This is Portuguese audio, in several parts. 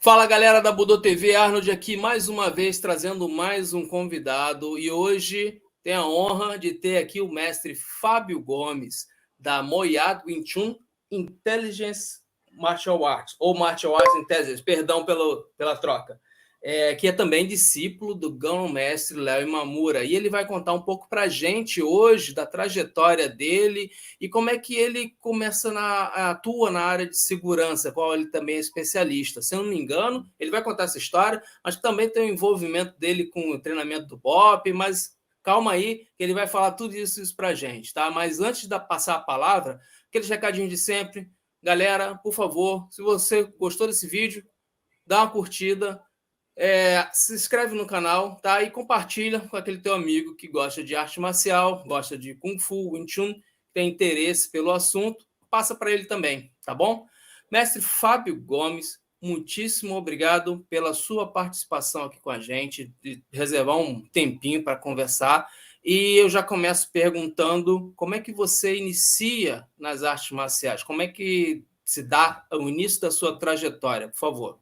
Fala galera da Budô TV, Arnold aqui mais uma vez trazendo mais um convidado e hoje tenho a honra de ter aqui o mestre Fábio Gomes da Moyad Wing Chun Intelligence Martial Arts, ou Martial Arts Intelligence, perdão pela troca, que é também discípulo do grão-mestre Léo Imamura. E ele vai contar um pouco para a gente hoje da trajetória dele e como é que ele atua na área de segurança, qual ele também é especialista. Se eu não me engano, ele vai contar essa história, mas também tem o envolvimento dele com o treinamento do BOP, mas calma aí, que ele vai falar tudo isso para a gente, tá? Mas antes de passar a palavra, aquele recadinho de sempre. Galera, por favor, se você gostou desse vídeo, dá uma curtida, se inscreve no canal, tá? E compartilha com aquele teu amigo que gosta de arte marcial, gosta de Kung Fu, Wing Chun, tem interesse pelo assunto, passa para ele também, tá bom? Mestre Fábio Gomes, muitíssimo obrigado pela sua participação aqui com a gente, de reservar um tempinho para conversar. E eu já começo perguntando como é que você inicia nas artes marciais, como é que se dá o início da sua trajetória, por favor.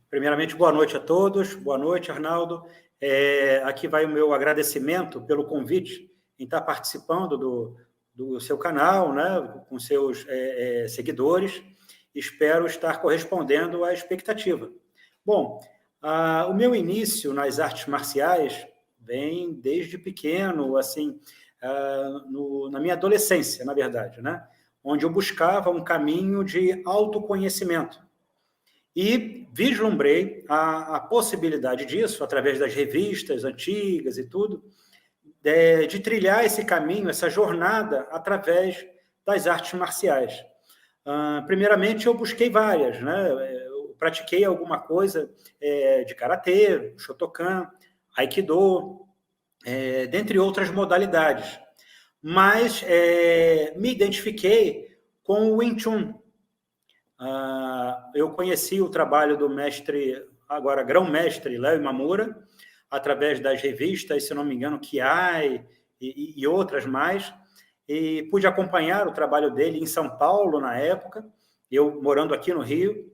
Primeiramente, boa noite a todos. Boa noite, Arnaldo. Aqui vai o meu agradecimento pelo convite em estar participando do seu canal, né, com seus seguidores. Espero estar correspondendo à expectativa. Bom, o meu início nas artes marciais vem desde pequeno, assim, na minha adolescência, na verdade, né, onde eu buscava um caminho de autoconhecimento. E vislumbrei a possibilidade disso, através das revistas antigas e tudo, de trilhar esse caminho, essa jornada, através das artes marciais. Primeiramente, eu busquei várias, né? Eu pratiquei alguma coisa de karatê, shotokan, aikido, dentre outras modalidades. Mas me identifiquei com o Wing Chun. Eu conheci o trabalho do mestre, agora grão-mestre Léo Imamura, através das revistas, se não me engano, Kiai e outras mais, e pude acompanhar o trabalho dele em São Paulo, na época, eu morando aqui no Rio,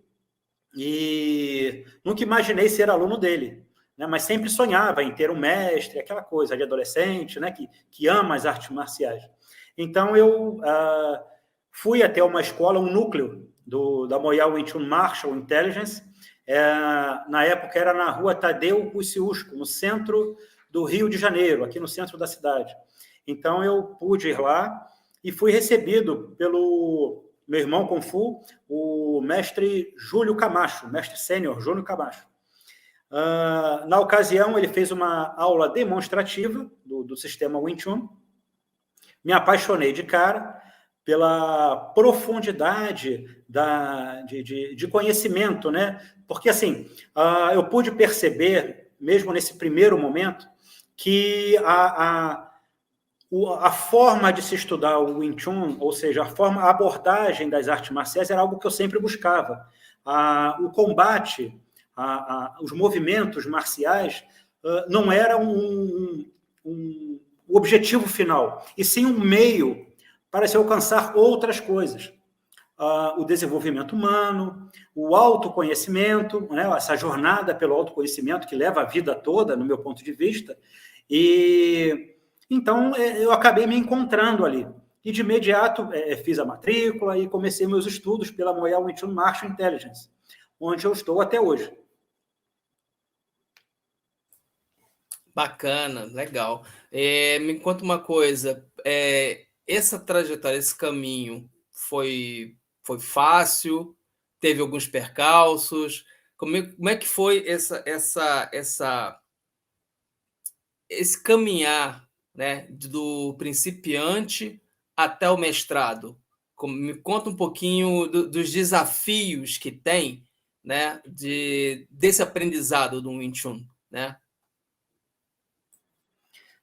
e nunca imaginei ser aluno dele, né? Mas sempre sonhava em ter um mestre, aquela coisa de adolescente, né? que ama as artes marciais. Então, eu fui até uma escola, um núcleo da Moyad Wing Chun Martial Intelligence. Na época era na rua Tadeu Kosciuszko, no centro do Rio de Janeiro, aqui no centro da cidade. Então eu pude ir lá e fui recebido pelo meu irmão Kung Fu, o mestre Júlio Camacho, mestre sênior Júlio Camacho. Na ocasião, ele fez uma aula demonstrativa do sistema Wing Chun. Me apaixonei de cara pela profundidade de conhecimento, né? Porque, assim, eu pude perceber, mesmo nesse primeiro momento, que a forma de se estudar o Wing Chun, ou seja, a abordagem das artes marciais era algo que eu sempre buscava. O combate, os movimentos marciais não era o objetivo final, e sim um meio para se alcançar outras coisas. O desenvolvimento humano, o autoconhecimento, né? Essa jornada pelo autoconhecimento que leva a vida toda, no meu ponto de vista. E então eu acabei me encontrando ali. E de imediato fiz a matrícula e comecei meus estudos pela Moyad Wing Chun Martial Intelligence, onde eu estou até hoje. Bacana, legal. Me conta uma coisa, essa trajetória, esse caminho foi fácil? Teve alguns percalços? Como é que foi esse caminhar, né, do principiante até o mestrado? Me conta um pouquinho dos desafios que tem, né, desse aprendizado do Wing Chun, né?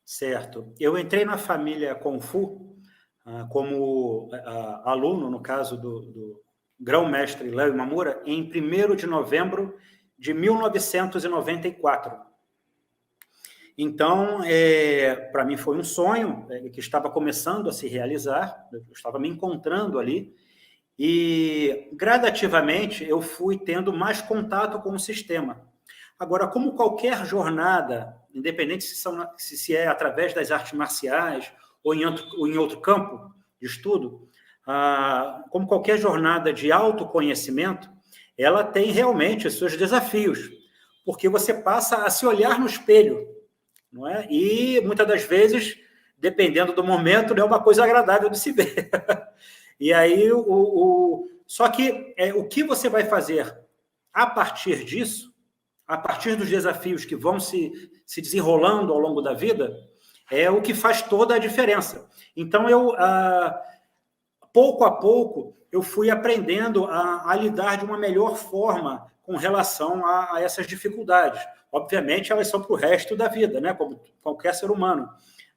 Certo. Eu entrei na família Kung Fu como aluno, no caso do grão-mestre Léo Imamura, em 1º de novembro de 1994. Então, para mim foi um sonho que estava começando a se realizar, eu estava me encontrando ali, E, gradativamente, eu fui tendo mais contato com o sistema. Agora, como qualquer jornada, independente se é através das artes marciais ou em outro campo de estudo, como qualquer jornada de autoconhecimento, ela tem realmente os seus desafios, porque você passa a se olhar no espelho, não é? E, muitas das vezes, dependendo do momento, não é uma coisa agradável de se ver. E aí, só que o que você vai fazer a partir disso, a partir dos desafios que vão se desenrolando ao longo da vida, é o que faz toda a diferença. Então, pouco a pouco, eu fui aprendendo a lidar de uma melhor forma com relação a essas dificuldades. Obviamente, elas são para o resto da vida, né? Como qualquer ser humano.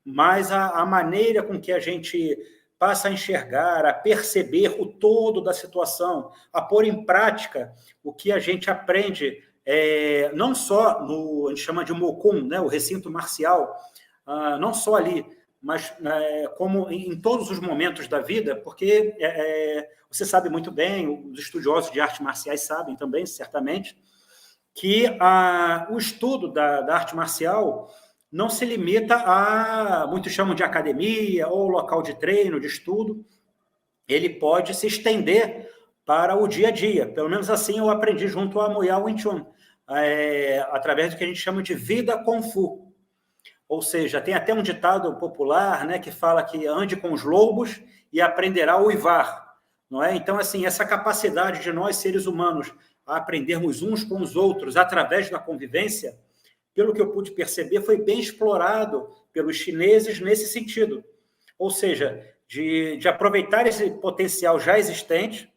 Mas a maneira com que a gente passa a enxergar, a perceber o todo da situação, a pôr em prática o que a gente aprende, não só a gente chama de Mokun, né, o recinto marcial, não só ali, mas como em todos os momentos da vida, porque você sabe muito bem, os estudiosos de artes marciais sabem também, certamente, que o estudo da arte marcial não se limita a, muitos chamam de academia ou local de treino, de estudo, ele pode se estender para o dia a dia. Pelo menos assim eu aprendi junto a Moya Wing Chun, através do que a gente chama de vida Kung Fu. Ou seja, tem até um ditado popular, né, que fala que ande com os lobos e aprenderá a uivar. Não é? Então, assim, essa capacidade de nós, seres humanos, a aprendermos uns com os outros através da convivência, pelo que eu pude perceber, foi bem explorado pelos chineses nesse sentido. Ou seja, de aproveitar esse potencial já existente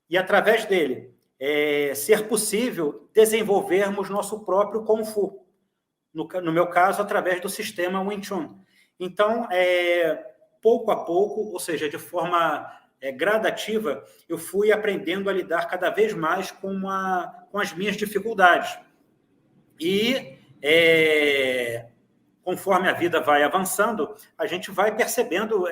e, através dele, ser possível desenvolvermos nosso próprio Kung Fu. No meu caso, através do sistema Wing Chun. Então, pouco a pouco, ou seja, de forma gradativa, eu fui aprendendo a lidar cada vez mais com as minhas dificuldades. E, conforme a vida vai avançando, a gente vai percebendo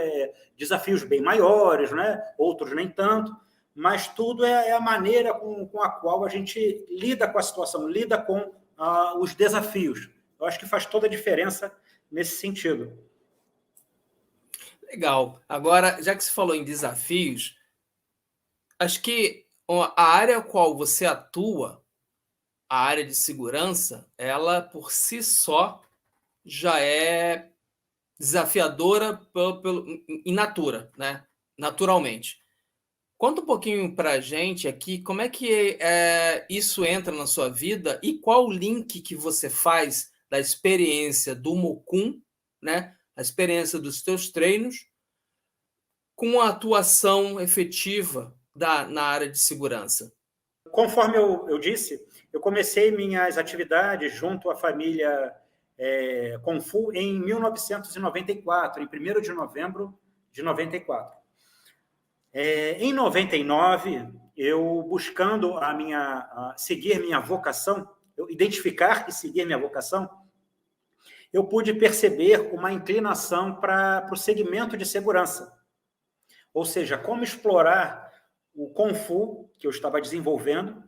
desafios bem maiores, né? Outros nem tanto, mas tudo é a maneira com a qual a gente lida com a situação, lida com os desafios. Eu acho que faz toda a diferença nesse sentido. Legal. Agora, já que você falou em desafios, acho que a área a qual você atua, a área de segurança, ela por si só já é desafiadora in natura, né? Naturalmente. Conta um pouquinho para a gente aqui como é que isso entra na sua vida e qual o link que você faz da experiência do Mokun, né? A experiência dos teus treinos, com a atuação efetiva na área de segurança. Conforme eu disse, eu comecei minhas atividades junto à família Kung Fu em 1994, em 1º de novembro de 94. Em 99, eu buscando seguir minha vocação, identificar e seguir minha vocação, eu pude perceber uma inclinação para o segmento de segurança. Ou seja, como explorar o Kung Fu que eu estava desenvolvendo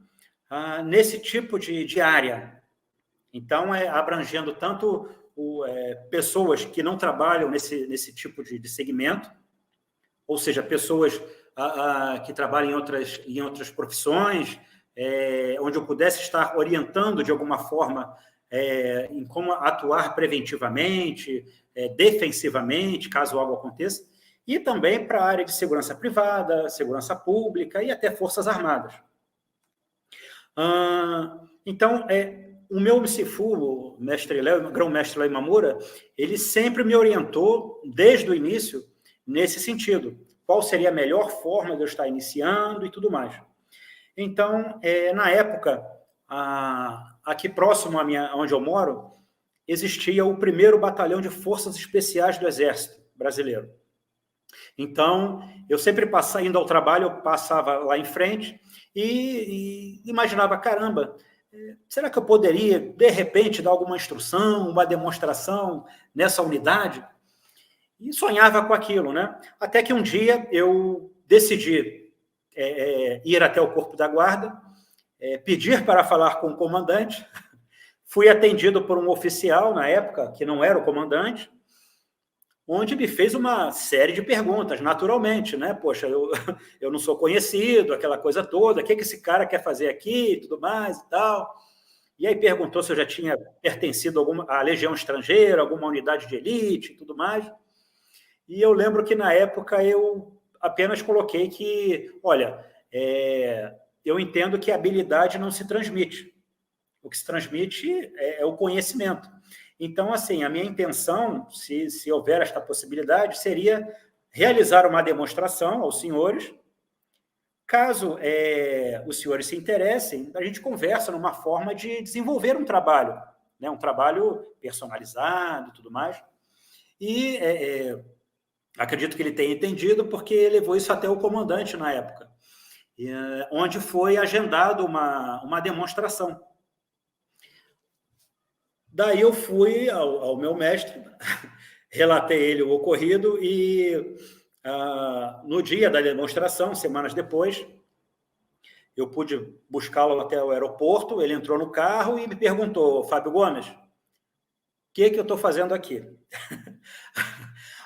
nesse tipo de área. Então, abrangendo tanto pessoas que não trabalham nesse tipo de segmento, ou seja, pessoas que trabalham em outras profissões, onde eu pudesse estar orientando de alguma forma em como atuar preventivamente, defensivamente, caso algo aconteça, e também para a área de segurança privada, segurança pública e até Forças Armadas. Então, o meu Msifu, o grão-mestre Léo Imamura, ele sempre me orientou, desde o início, nesse sentido. Qual seria a melhor forma de eu estar iniciando e tudo mais. Então, na época, aqui próximo onde eu moro, existia o 1º Batalhão de Forças Especiais do Exército Brasileiro. Então, eu sempre indo ao trabalho, eu passava lá em frente e imaginava, caramba, será que eu poderia, de repente, dar alguma instrução, uma demonstração nessa unidade? E sonhava com aquilo, né? Até que um dia eu decidi ir até o corpo da guarda, pedir para falar com o comandante. Fui atendido por um oficial, na época, que não era o comandante, onde me fez uma série de perguntas, naturalmente, né? Poxa, eu não sou conhecido, aquela coisa toda, o que esse cara quer fazer aqui e tudo mais e tal. E aí perguntou se eu já tinha pertencido à Legião Estrangeira, alguma unidade de elite e tudo mais. E eu lembro que, na época, eu apenas coloquei que, olha, eu entendo que a habilidade não se transmite. O que se transmite é o conhecimento. Então, assim, a minha intenção, se houver esta possibilidade, seria realizar uma demonstração aos senhores. Caso os senhores se interessem, a gente conversa numa forma de desenvolver um trabalho, né? Um trabalho personalizado e tudo mais. E acredito que ele tenha entendido, porque levou isso até o comandante na época, onde foi agendado uma demonstração. Daí eu fui ao meu mestre, relatei ele o ocorrido e, no dia da demonstração, semanas depois, eu pude buscá-lo até o aeroporto. Ele entrou no carro e me perguntou: Fábio Gomes, o que eu estou fazendo aqui?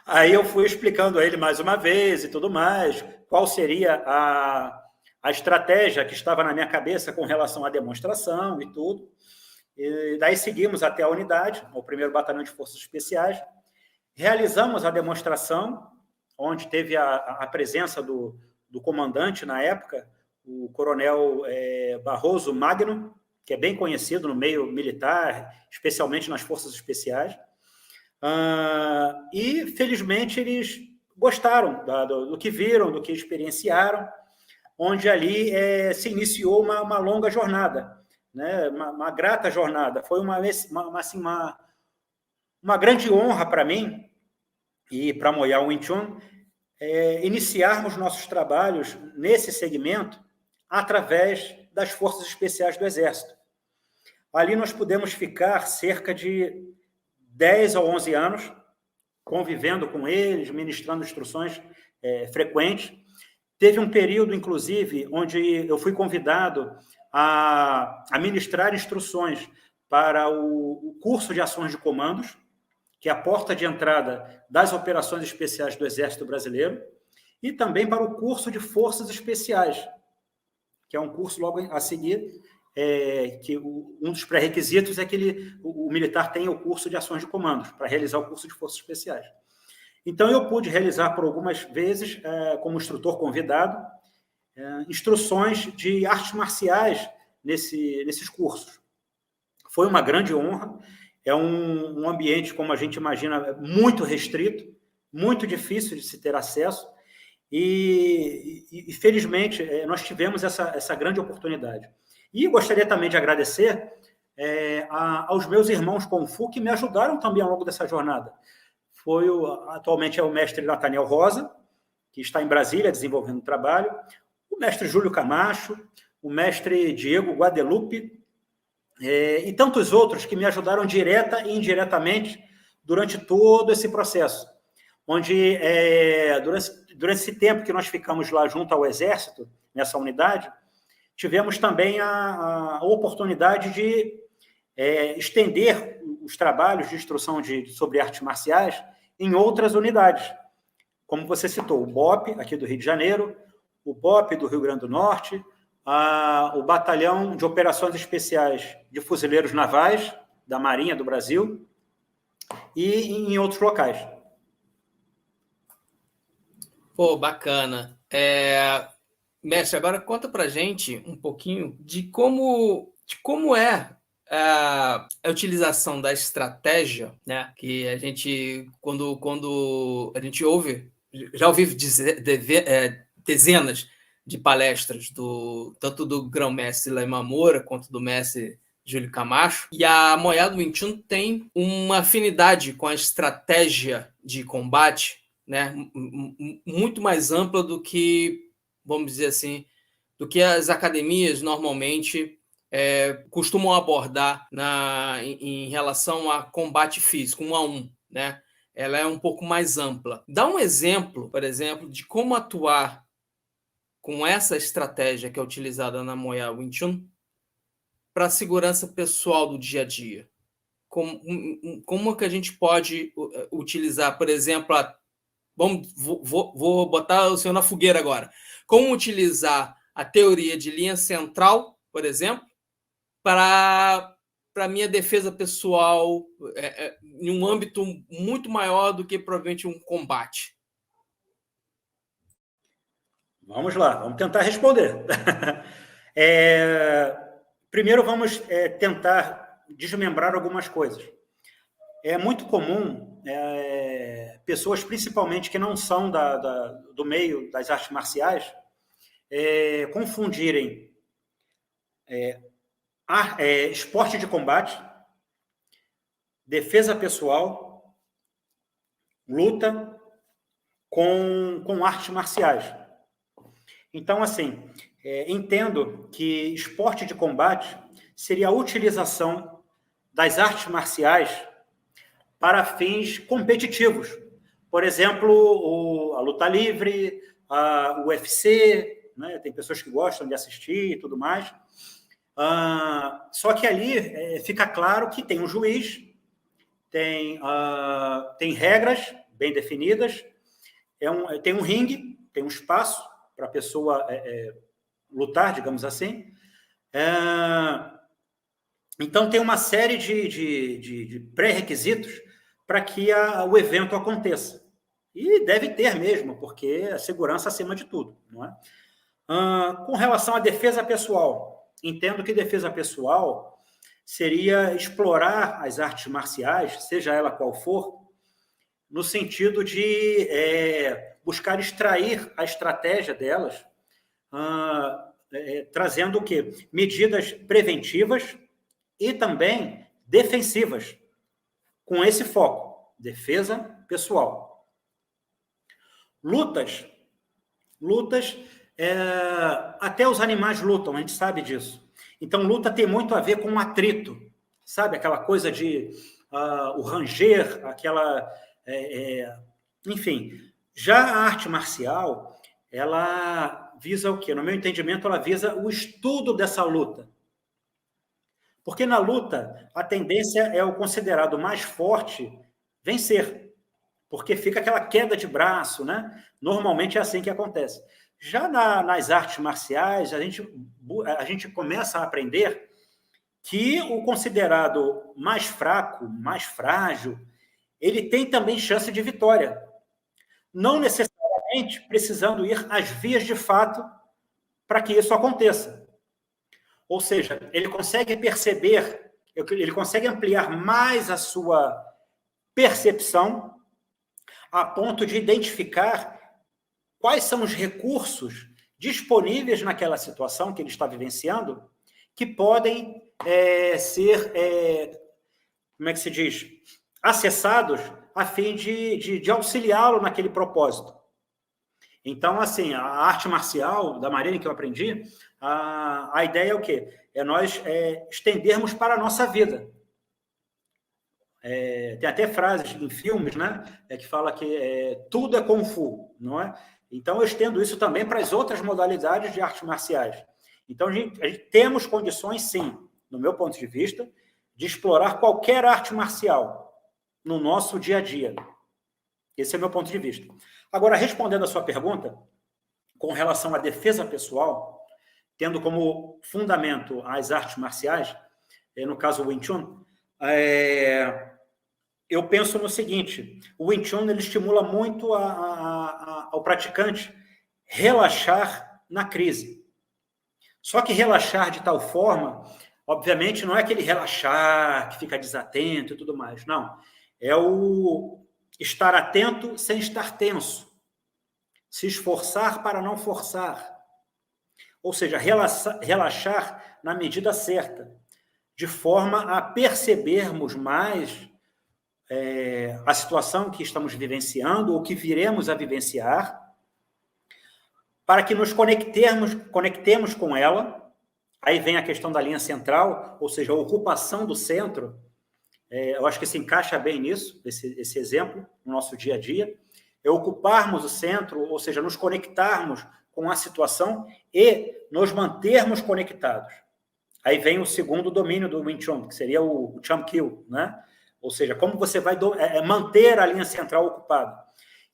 Aí eu fui explicando a ele mais uma vez e tudo mais, qual seria a estratégia que estava na minha cabeça com relação à demonstração e tudo. E daí seguimos até a unidade, o 1º Batalhão de Forças Especiais, realizamos a demonstração, onde teve a presença do comandante na época, o coronel Barroso Magno, que é bem conhecido no meio militar, especialmente nas Forças Especiais. E, felizmente, eles gostaram do que viram, do que experienciaram, onde ali se iniciou uma longa jornada, né? Uma grata jornada. Foi uma grande honra para mim e para a Moyal Wing Chun iniciarmos nossos trabalhos nesse segmento através das Forças Especiais do Exército. Ali nós pudemos ficar cerca de 10 a 11 anos convivendo com eles, ministrando instruções frequentes. Teve um período, inclusive, onde eu fui convidado a ministrar instruções para o curso de ações de comandos, que é a porta de entrada das operações especiais do Exército Brasileiro, e também para o curso de Forças Especiais, que é um curso logo a seguir, que um dos pré-requisitos é que o militar tenha o curso de ações de comandos, para realizar o curso de Forças Especiais. Então, eu pude realizar por algumas vezes, como instrutor convidado, instruções de artes marciais nesses cursos. Foi uma grande honra. É um ambiente, como a gente imagina, muito restrito, muito difícil de se ter acesso, e felizmente, nós tivemos essa grande oportunidade. E gostaria também de agradecer aos meus irmãos Kung Fu, que me ajudaram também ao longo dessa jornada. Atualmente é o mestre Nathaniel Rosa, que está em Brasília desenvolvendo o trabalho, o mestre Júlio Camacho, o mestre Diego Guadalupe, e tantos outros que me ajudaram direta e indiretamente durante todo esse processo, onde, durante esse tempo que nós ficamos lá junto ao Exército, nessa unidade, tivemos também a oportunidade de estender os trabalhos de instrução sobre artes marciais em outras unidades, como você citou, o BOP, aqui do Rio de Janeiro, o BOP do Rio Grande do Norte, o Batalhão de Operações Especiais de Fuzileiros Navais, da Marinha do Brasil, e em outros locais. Pô, bacana. Mestre, agora conta pra gente um pouquinho de como é a utilização da estratégia, né? Que a gente, quando a gente ouve, já ouvi dezenas de palestras tanto do grão-mestre Lai Mamora quanto do mestre Júlio Camacho, e a Moyal Wing Chun tem uma afinidade com a estratégia de combate, né? Muito mais ampla do que, vamos dizer assim, do que as academias normalmente costumam abordar em relação a combate físico, 1 a 1, né? Ela é um pouco mais ampla. Dá um exemplo, por exemplo, de como atuar com essa estratégia que é utilizada na Moya Wing Chun para a segurança pessoal do dia a dia? Como que a gente pode utilizar, por exemplo, vou botar o senhor na fogueira agora. Como utilizar a teoria de linha central, por exemplo, para minha defesa pessoal em um âmbito muito maior do que provavelmente um combate? Vamos lá, vamos tentar responder. Primeiro, vamos tentar desmembrar algumas coisas. É muito comum pessoas, principalmente que não são do meio das artes marciais, confundirem esporte de combate, defesa pessoal, luta com artes marciais. Então, assim, entendo que esporte de combate seria a utilização das artes marciais para fins competitivos. Por exemplo, a luta livre, o UFC, né? Tem pessoas que gostam de assistir e tudo mais. Só que ali fica claro que tem um juiz, tem regras bem definidas, tem um ringue, tem um espaço para a pessoa lutar, digamos assim. Então, tem uma série de pré-requisitos para que o evento aconteça. E deve ter mesmo, porque a segurança acima de tudo, não é? Com relação à defesa pessoal, entendo que defesa pessoal seria explorar as artes marciais, seja ela qual for, no sentido de buscar extrair a estratégia delas, trazendo o quê? Medidas preventivas e também defensivas, com esse foco, defesa pessoal. Lutas, até os animais lutam, a gente sabe disso. Então, luta tem muito a ver com atrito, sabe? Aquela coisa de o ranger, aquela... enfim, já a arte marcial, ela visa o quê? No meu entendimento, ela visa o estudo dessa luta. Porque na luta, a tendência é o considerado mais forte vencer, porque fica aquela queda de braço, né? Normalmente é assim que acontece. Já nas artes marciais, a gente começa a aprender que o considerado mais fraco, mais frágil, ele tem também chance de vitória. Não necessariamente precisando ir às vias de fato para que isso aconteça. Ou seja, ele consegue perceber, ele consegue ampliar mais a sua percepção a ponto de identificar quais são os recursos disponíveis naquela situação que ele está vivenciando que podem ser, como é que se diz, acessados a fim de auxiliá-lo naquele propósito. Então, assim, a arte marcial, da maneira que eu aprendi, a ideia é o quê? É nós estendermos para a nossa vida. Tem até frases em filmes, né, que fala que tudo é Kung Fu, não é? Então, eu estendo isso também para as outras modalidades de artes marciais. Então, a gente temos condições, sim, no meu ponto de vista, de explorar qualquer arte marcial no nosso dia a dia. Esse é o meu ponto de vista. Agora, respondendo a sua pergunta, com relação à defesa pessoal, tendo como fundamento as artes marciais, no caso o Wing Chun, eu penso no seguinte: o Wing Chun ele estimula muito ao praticante relaxar na crise. Só que relaxar de tal forma, obviamente, não é aquele relaxar que fica desatento e tudo mais, não. É o estar atento sem estar tenso. Se esforçar para não forçar. Ou seja, relaxar na medida certa, de forma a percebermos mais a situação que estamos vivenciando ou que viremos a vivenciar, para que nos conectemos com ela. Aí vem a questão da linha central, ou seja, a ocupação do centro. Eu acho que se encaixa bem nisso, esse exemplo, no nosso dia a dia. É ocuparmos o centro, ou seja, nos conectarmos com a situação e nos mantermos conectados. Aí vem o segundo domínio do Wing Chun, que seria o Chum Kill, né? Ou seja, como você vai manter a linha central ocupada.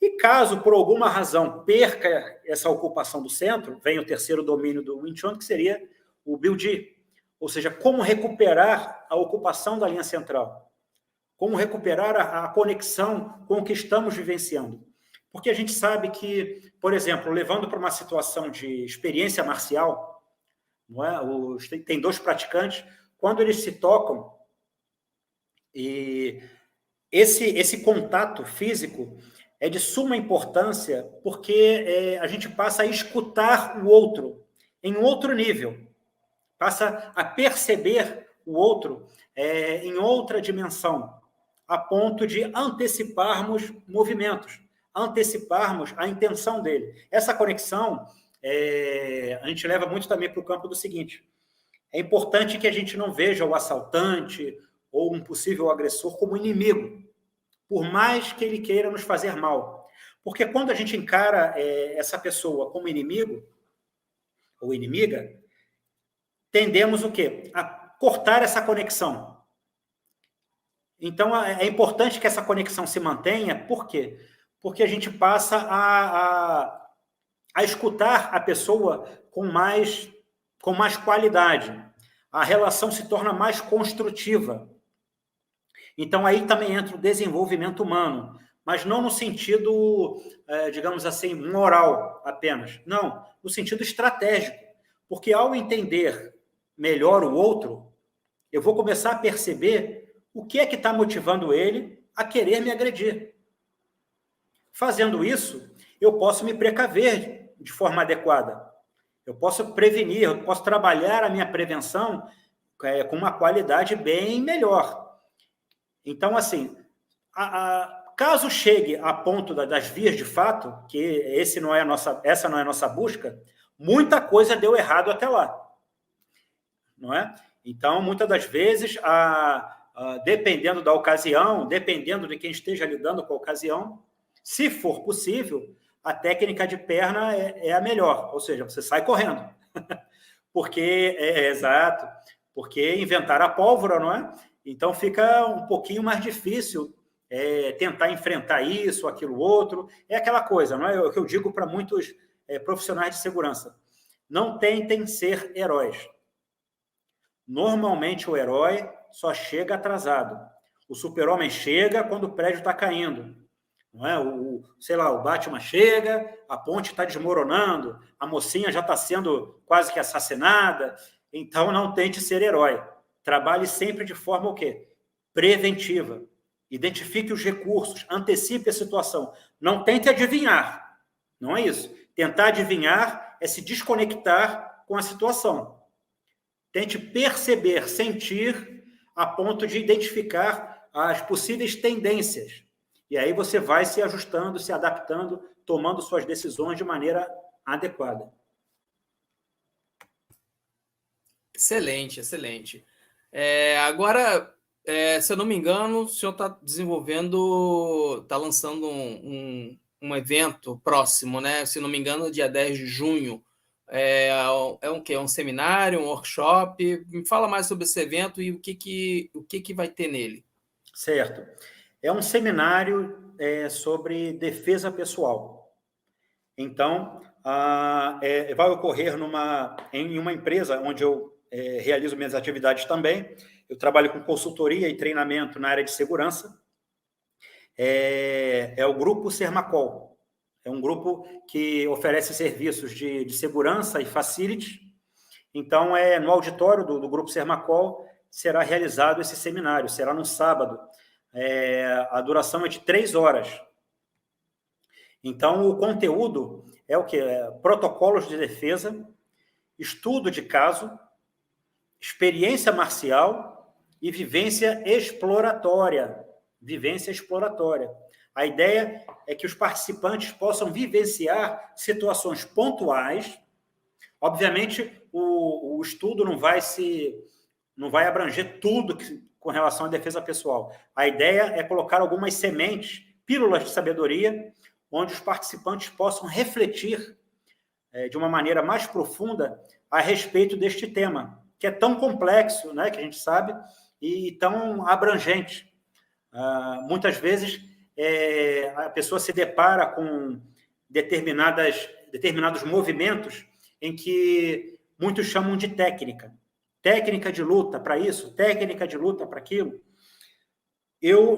E caso, por alguma razão, perca essa ocupação do centro, vem o terceiro domínio do Wing Chun, que seria o Biu Ji. Ou seja, como recuperar a ocupação da linha central. Como recuperar a conexão com o que estamos vivenciando. Porque a gente sabe que, por exemplo, levando para uma situação de experiência marcial, não é? Tem dois praticantes, quando eles se tocam, e esse contato físico é de suma importância, porque a gente passa a escutar o outro em outro nível, passa a perceber o outro em outra dimensão, a ponto de anteciparmos movimentos, anteciparmos a intenção dele. Essa conexão a gente leva muito também para o campo do seguinte: é importante que a gente não veja o assaltante ou um possível agressor como inimigo, por mais que ele queira nos fazer mal. Porque quando a gente encara essa pessoa como inimigo ou inimiga, tendemos o quê? A cortar essa conexão. Então, é importante que essa conexão se mantenha. Por quê? Porque a gente passa a escutar a pessoa com mais qualidade. A relação se torna mais construtiva. Então, aí também entra o desenvolvimento humano, mas não no sentido, digamos assim, moral apenas. Não, no sentido estratégico. Porque ao entender melhor o outro, eu vou começar a perceber o que é que está motivando ele a querer me agredir. Fazendo isso, eu posso me precaver de forma adequada. Eu posso prevenir, eu posso trabalhar a minha prevenção com uma qualidade bem melhor. Então, assim, caso chegue a ponto das vias de fato, que essa não é a nossa busca, muita coisa deu errado até lá. Não é? Então, muitas das vezes, dependendo da ocasião, dependendo de quem esteja lidando com a ocasião, se for possível, a técnica de perna é a melhor, ou seja, você sai correndo. Porque, exato, porque inventar a pólvora, não é? Então fica um pouquinho mais difícil tentar enfrentar isso, aquilo, outro. É aquela coisa, não é? O que eu digo para muitos profissionais de segurança. Não tentem ser heróis. Normalmente o herói só chega atrasado. O super-homem chega quando o prédio está caindo. Não é? O Batman chega, a ponte está desmoronando, a mocinha já está sendo quase que assassinada. Então, não tente ser herói. Trabalhe sempre de forma o quê? Preventiva. Identifique os recursos, antecipe a situação. Não tente adivinhar. Não é isso. Tentar adivinhar é se desconectar com a situação. Tente perceber, sentir, a ponto de identificar as possíveis tendências. E aí você vai se ajustando, se adaptando, tomando suas decisões de maneira adequada. Excelente, excelente. Agora, se eu não me engano, o senhor está lançando um evento próximo, né? Se não me engano, dia 10 de junho. Um quê? Um seminário, um workshop? Me fala mais sobre esse evento e o que vai ter nele. Certo. É um seminário sobre defesa pessoal. Então, vai ocorrer em uma empresa onde eu realizo minhas atividades também. Eu trabalho com consultoria e treinamento na área de segurança. É o Grupo Sermacol. É um grupo que oferece serviços de segurança e facility. Então, no auditório do Grupo Sermacol será realizado esse seminário. Será no sábado. A duração é de 3 horas. Então, o conteúdo é o quê? Protocolos de defesa, estudo de caso, experiência marcial e vivência exploratória. Vivência exploratória. A ideia é que os participantes possam vivenciar situações pontuais. Obviamente, o estudo não vai abranger tudo com relação à defesa pessoal. A ideia é colocar algumas sementes, pílulas de sabedoria, onde os participantes possam refletir de uma maneira mais profunda a respeito deste tema, que é tão complexo, né, que a gente sabe, e tão abrangente. Muitas vezes a pessoa se depara com determinados movimentos em que muitos chamam de técnica. Técnica de luta para isso, técnica de luta para aquilo.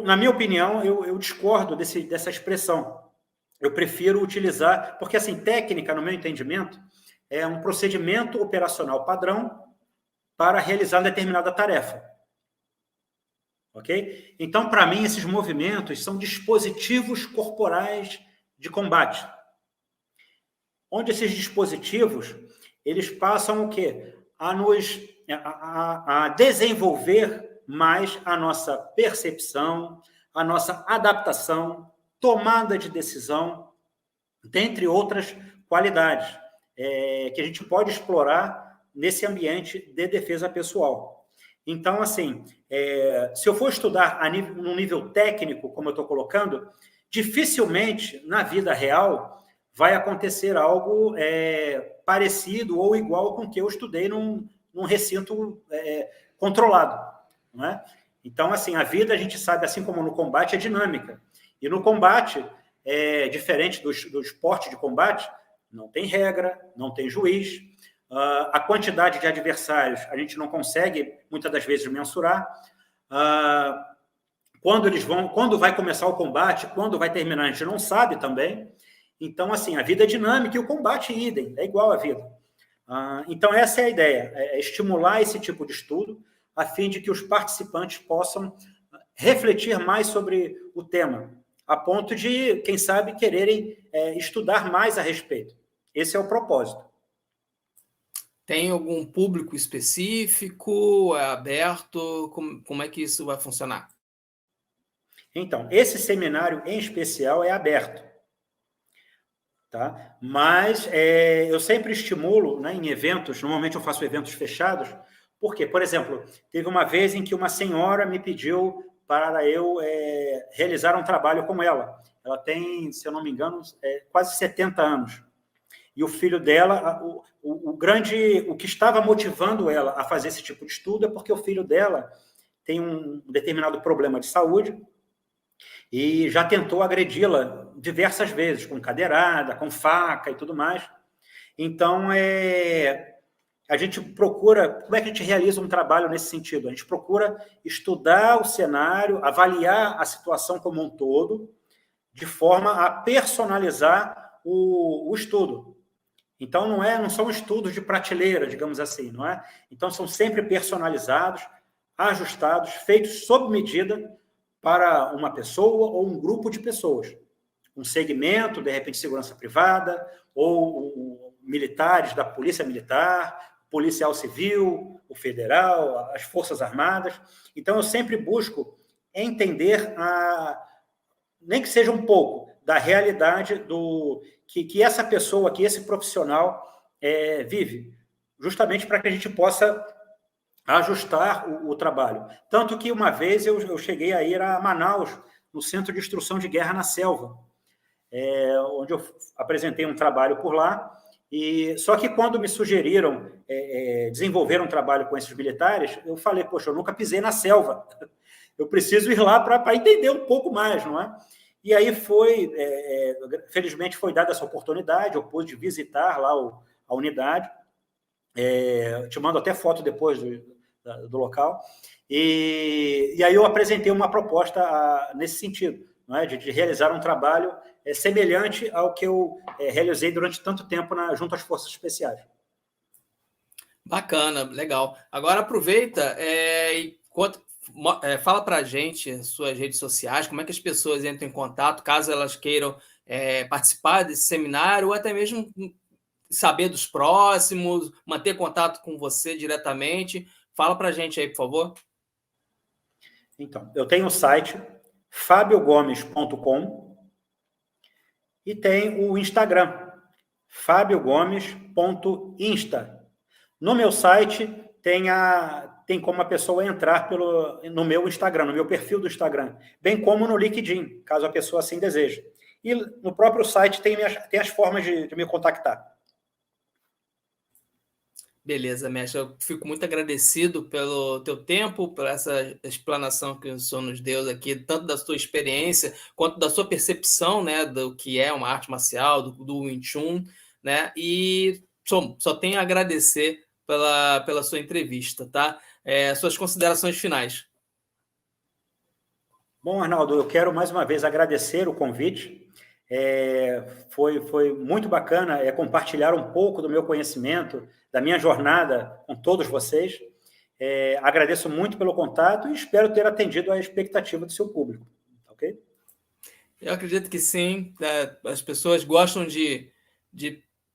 Na minha opinião, eu discordo dessa expressão. Eu prefiro utilizar, porque assim, técnica, no meu entendimento, é um procedimento operacional padrão para realizar determinada tarefa. Ok? Então, para mim, esses movimentos são dispositivos corporais de combate. Onde esses dispositivos, eles passam o quê? A desenvolver mais a nossa percepção, a nossa adaptação, tomada de decisão, dentre outras qualidades que a gente pode explorar nesse ambiente de defesa pessoal. Então, assim, se eu for estudar num nível técnico, como eu estou colocando, dificilmente, na vida real, vai acontecer algo parecido ou igual com o que eu estudei num recinto controlado, não é? Então, assim, a vida, a gente sabe, assim como no combate, é dinâmica. E no combate, diferente do esporte de combate, não tem regra, não tem juiz, a quantidade de adversários a gente não consegue, muitas das vezes, mensurar. Quando vai começar o combate, quando vai terminar, a gente não sabe também. Então, assim, a vida é dinâmica e o combate idem, é igual à vida. Então, essa é a ideia, é estimular esse tipo de estudo, a fim de que os participantes possam refletir mais sobre o tema, a ponto de, quem sabe, quererem estudar mais a respeito. Esse é o propósito. Tem algum público específico? É aberto? Como é que isso vai funcionar? Então, esse seminário em especial é aberto. Tá? Mas eu sempre estimulo, né, em eventos, normalmente eu faço eventos fechados, porque, por exemplo, teve uma vez em que uma senhora me pediu para eu realizar um trabalho com ela. Ela tem, se eu não me engano, quase 70 anos. E o filho dela, o que estava motivando ela a fazer esse tipo de estudo é porque o filho dela tem um determinado problema de saúde e já tentou agredi-la diversas vezes, com cadeirada, com faca e tudo mais. Então, a gente procura... Como é que a gente realiza um trabalho nesse sentido? A gente procura estudar o cenário, avaliar a situação como um todo, de forma a personalizar o estudo. Então, não são estudos de prateleira, digamos assim, não é? Então, são sempre personalizados, ajustados, feitos sob medida para uma pessoa ou um grupo de pessoas. Um segmento, de repente, segurança privada, ou militares da Polícia Militar, policial civil, o federal, as Forças Armadas. Então, eu sempre busco entender, nem que seja um pouco, da realidade que essa pessoa, que esse profissional vive, justamente para que a gente possa ajustar o trabalho. Tanto que uma vez eu cheguei a ir a Manaus, no Centro de Instrução de Guerra na Selva, onde eu apresentei um trabalho por lá, só que quando me sugeriram desenvolver um trabalho com esses militares, eu falei, poxa, eu nunca pisei na selva, eu preciso ir lá para entender um pouco mais, não é? E aí felizmente foi dada essa oportunidade, eu pude visitar lá a unidade, te mando até foto depois do local, e aí eu apresentei uma proposta nesse sentido, não é? de realizar um trabalho semelhante ao que eu realizei durante tanto tempo junto às Forças Especiais. Bacana, legal. Agora aproveita fala para a gente as suas redes sociais, como é que as pessoas entram em contato, caso elas queiram participar desse seminário, ou até mesmo saber dos próximos, manter contato com você diretamente. Fala para a gente aí, por favor. Então, eu tenho o site fabiogomes.com e tem o Instagram, fabiogomes.insta. No meu site tem como a pessoa entrar no meu Instagram, no meu perfil do Instagram, bem como no LinkedIn, caso a pessoa assim deseje. E no próprio site tem as formas de me contactar. Beleza, mestre. Eu fico muito agradecido pelo teu tempo, por essa explanação que o senhor nos deu aqui, tanto da sua experiência quanto da sua percepção, né, do que é uma arte marcial, do Wing Chun, né? E só tenho a agradecer pela sua entrevista, tá? Suas considerações finais. Bom, Arnaldo, eu quero mais uma vez agradecer o convite. Foi muito bacana compartilhar um pouco do meu conhecimento, da minha jornada com todos vocês. Agradeço muito pelo contato e espero ter atendido à expectativa do seu público. Ok? Eu acredito que sim. As pessoas gostam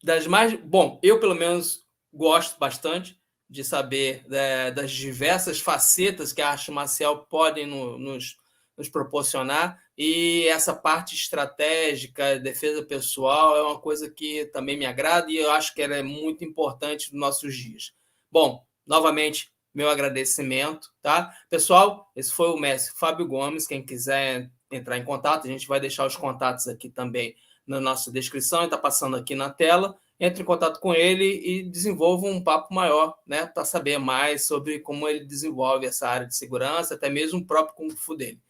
das mais. Bom, eu pelo menos gosto bastante de saber das diversas facetas que a arte marcial podem nos proporcionar. E essa parte estratégica, defesa pessoal, é uma coisa que também me agrada e eu acho que ela é muito importante nos nossos dias. Bom, novamente, meu agradecimento, tá? Pessoal, esse foi o mestre Fábio Gomes. Quem quiser entrar em contato, a gente vai deixar os contatos aqui também na nossa descrição, está passando aqui na tela. Entre em contato com ele e desenvolva um papo maior, né, para saber mais sobre como ele desenvolve essa área de segurança, até mesmo o próprio Kung Fu dele.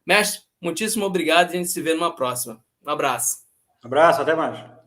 Mestre, muitíssimo obrigado e a gente se vê numa próxima. Um abraço. Um abraço, até mais.